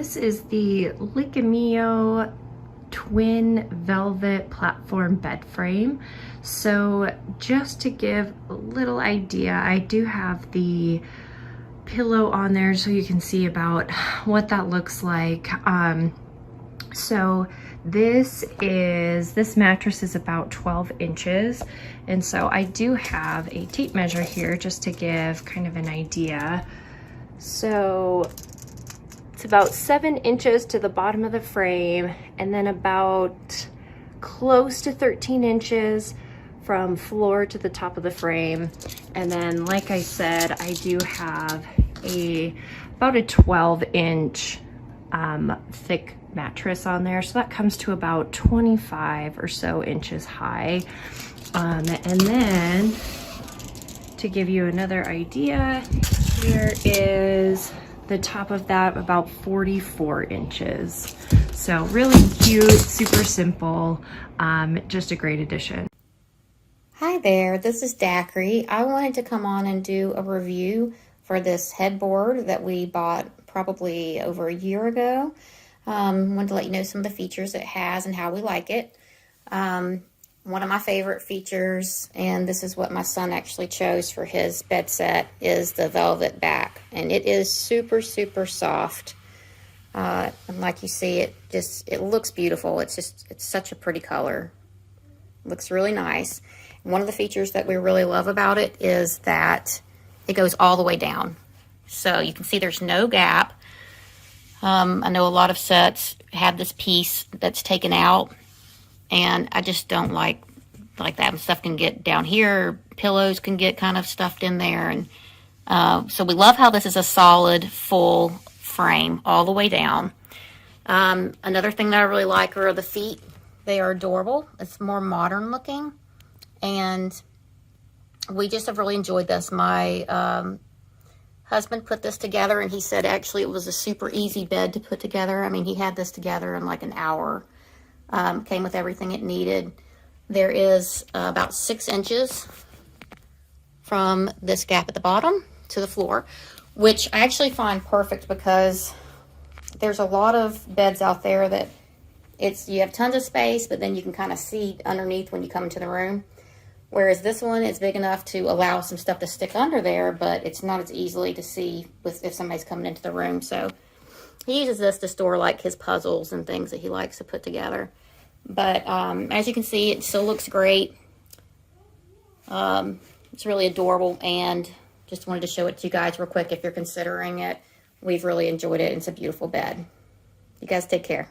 this is the LIKIMIO twin velvet platform bed frame. So just to give a little idea, I do have the pillow on there so you can see about what that looks like. So this mattress is about 12 inches. And so I do have a tape measure here just to give kind of an idea. So it's about 7 inches to the bottom of the frame, and then about close to 13 inches from floor to the top of the frame. And then, like I said, I do have about a 12-inch thick mattress on there. So that comes to about 25 or so inches high. And then to give you another idea, here is the top of that, about 44 inches. So really cute, super simple, just a great addition. Hi there, this is Dacry. I wanted to come on and do a review for this headboard that we bought probably over a year ago. Wanted to let you know some of the features it has and how we like it. One of my favorite features, and this is what my son actually chose for his bed set, is the velvet back. And it is super, super soft. And like you see, it looks beautiful. It's such a pretty color. Looks really nice. And one of the features that we really love about it is that it goes all the way down. So you can see there's no gap. I know a lot of sets have this piece that's taken out, and I just don't like that. And stuff can get down here, pillows can get kind of stuffed in there. And so we love how this is a solid, full frame all the way down. Another thing that I really like are the feet. They are adorable. It's more modern looking, and we just have really enjoyed this. My husband put this together, and he said actually it was a super easy bed to put together. I mean, he had this together in like an hour. Came with everything it needed. There is about 6 inches from this gap at the bottom to the floor, which I actually find perfect because there's a lot of beds out there that you have tons of space, but then you can kind of see underneath when you come into the room. Whereas this one is big enough to allow some stuff to stick under there, but it's not as easily to see if somebody's coming into the room. So he uses this to store like his puzzles and things that he likes to put together. But as you can see, it still looks great. It's really adorable, and just wanted to show it to you guys real quick if you're considering it. We've really enjoyed it. It's a beautiful bed. You guys take care.